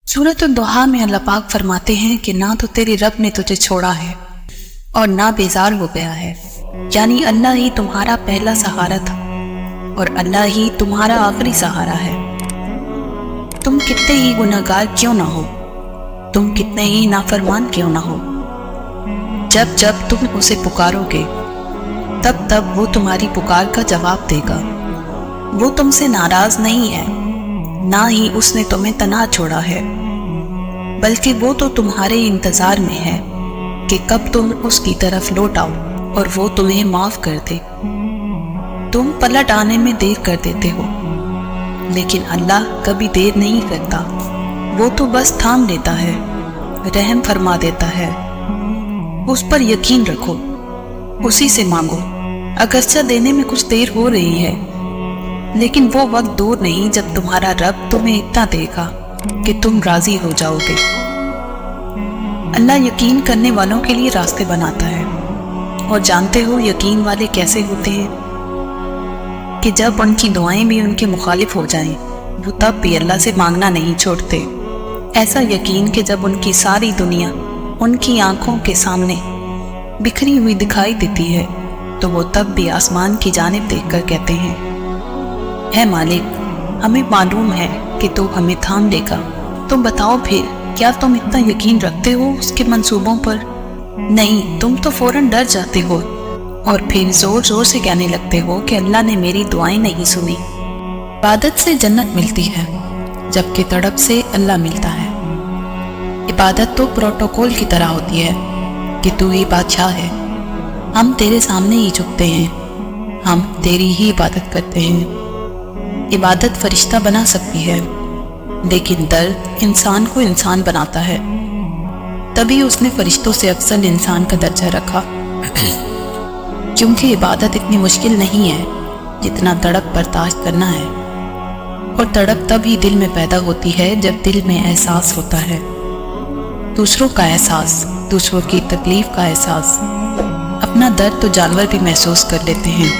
सूरत दुहा में अल्लाह पाक फरमाते हैं कि ना तो तेरे रब ने तुझे छोड़ा है और ना बेजार हो गया है, यानी अल्लाह ही तुम्हारा पहला सहारा था और अल्लाह ही तुम्हारा आखिरी सहारा है। तुम कितने ही गुनहगार क्यों ना हो, तुम कितने ही नाफरमान क्यों ना हो, जब जब तुम उसे पुकारोगे तब तब वो तुम्हारी पुकार का जवाब देगा। वो तुमसे नाराज नहीं है, ना ही उसने तुम्हें तन्हा छोड़ा है, बल्कि वो तो तुम्हारे इंतजार में है कि कब तुम उसकी तरफ लौट आओ और वो तुम्हें माफ कर दे। तुम पलट आने में देर कर देते हो, लेकिन अल्लाह कभी देर नहीं करता। वो तो बस थाम लेता है, रहम फरमा देता है। उस पर यकीन रखो, उसी से मांगो। अगरचा देने में कुछ देर हो रही है, लेकिन वो वक्त दूर नहीं जब तुम्हारा रब तुम्हें इतना देगा कि तुम राजी हो जाओगे। अल्लाह यकीन करने वालों के लिए रास्ते बनाता है। और जानते हो यकीन वाले कैसे होते हैं? कि जब उनकी दुआएं भी उनके मुखालिफ हो जाएं, वो तब भी अल्लाह से मांगना नहीं छोड़ते। ऐसा यकीन कि जब उनकी सारी दुनिया उनकी आंखों के सामने बिखरी हुई दिखाई देती है, तो वो तब भी आसमान की जानिब देखकर कहते हैं, है मालिक, हमें मालूम है कि तू हमें थाम लेगा। तुम बताओ फिर, क्या तुम इतना यकीन रखते हो उसके मंसूबों पर? नहीं, तुम तो फौरन डर जाते हो और फिर जोर जोर से कहने लगते हो कि अल्लाह ने मेरी दुआएं नहीं सुनी। इबादत से जन्नत मिलती है, जबकि तड़प से अल्लाह मिलता है। इबादत तो प्रोटोकॉल की तरह होती है कि तू ही बादशाह है, हम तेरे सामने ही झुकते हैं, हम तेरी ही इबादत करते हैं। इबादत फरिश्ता बना सकती है, लेकिन दर्द इंसान को इंसान बनाता है। तभी उसने फरिश्तों से अफजल इंसान का दर्जा रखा। क्योंकि इबादत इतनी मुश्किल नहीं है जितना तड़प बर्दाश्त करना है। और तड़प तभी दिल में पैदा होती है जब दिल में एहसास होता है, दूसरों का एहसास, दूसरों की तकलीफ का एहसास। अपना दर्द तो जानवर भी महसूस कर लेते हैं।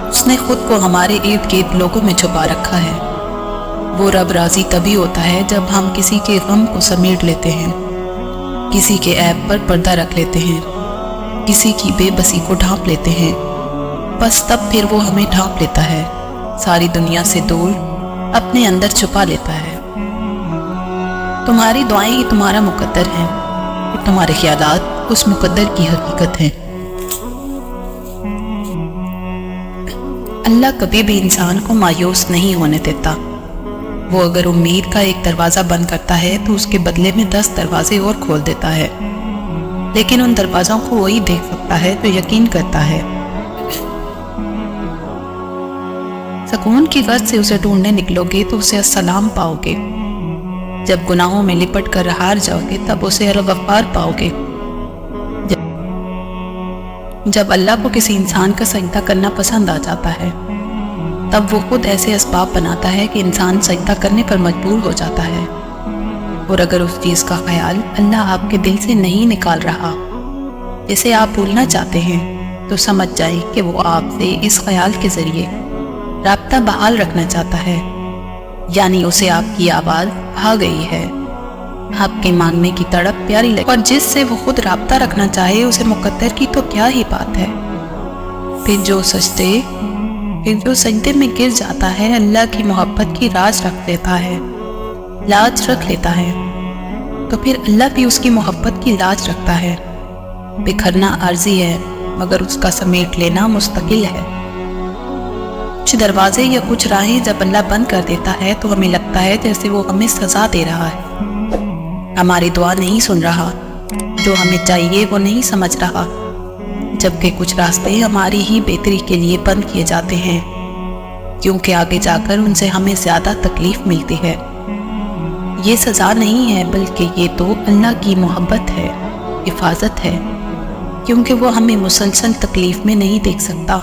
उसने खुद को हमारे इर्द गिर्द लोगों में छुपा रखा है। वो रब राजी तभी होता है जब हम किसी के गम को समेट लेते हैं, किसी के ऐब पर पर्दा रख लेते हैं, किसी की बेबसी को ढांप लेते हैं। बस तब फिर वो हमें ढांप लेता है, सारी दुनिया से दूर अपने अंदर छुपा लेता है। तुम्हारी दुआएं ही तुम्हारा मुकद्दर हैं और तुम्हारे ख्यालात उस मुकद्दर की हकीकत हैं। अल्लाह कभी भी इंसान को मायूस नहीं होने देता। वो अगर उम्मीद का एक दरवाज़ा बंद करता है तो उसके बदले में 10 दरवाजे और खोल देता है, लेकिन उन दरवाज़ों को वही देख सकता है जो यकीन करता है। सुकून की गर्ज से उसे ढूंढने निकलोगे तो उसे अस्सलाम पाओगे। जब गुनाहों में लिपट कर हार जाओगे तब उसे अल-गफ्फार पाओगे। जब अल्लाह को किसी इंसान का सजदा करना पसंद आ जाता है, तब वो खुद ऐसे असबाब बनाता है कि इंसान सजदा करने पर मजबूर हो जाता है। और अगर उस चीज़ का ख्याल अल्लाह आपके दिल से नहीं निकाल रहा जिसे आप भूलना चाहते हैं, तो समझ जाए कि वो आपसे इस ख्याल के ज़रिए राब्ता बहाल रखना चाहता है, यानी उसे आपकी आवाज़ भा गई है, आपके मांगने की तड़प प्यारी लगी। और जिससे वो खुद राब्ता रखना चाहे उसे मुकद्दर की तो क्या ही बात है। फिर जो सजदे में गिर जाता है, अल्लाह की मोहब्बत की लाज रख लेता है, तो फिर अल्लाह भी उसकी मोहब्बत की लाज रखता है। बिखरना आर्जी है, मगर उसका समेट लेना मुस्तकिल है। कुछ दरवाजे या कुछ राहें जब अल्लाह बंद कर देता है तो हमें लगता है जैसे वो हमें सजा दे रहा है, हमारी दुआ नहीं सुन रहा, जो हमें चाहिए वो नहीं समझ रहा। जबकि कुछ रास्ते हमारी ही बेहतरी के लिए बंद किए जाते हैं, क्योंकि आगे जाकर उनसे हमें ज़्यादा तकलीफ मिलती है। ये सज़ा नहीं है, बल्कि ये तो अल्लाह की मोहब्बत है, हिफाजत है, क्योंकि वो हमें मुसलसल तकलीफ में नहीं देख सकता।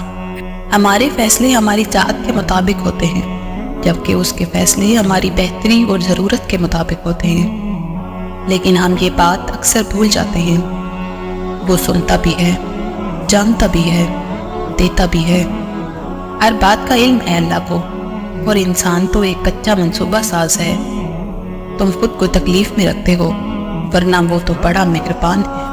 हमारे फैसले हमारी चाहत के मुताबिक होते हैं, जबकि उसके फैसले हमारी बेहतरी और ज़रूरत के मुताबिक होते हैं। लेकिन हम ये बात अक्सर भूल जाते हैं। वो सुनता भी है, जानता भी है, देता भी है। हर बात का इल्म है अल्लाह को, और इंसान तो एक कच्चा मंसूबा साज है। तुम खुद को तकलीफ में रखते हो, वरना वो तो बड़ा मेहरबान है।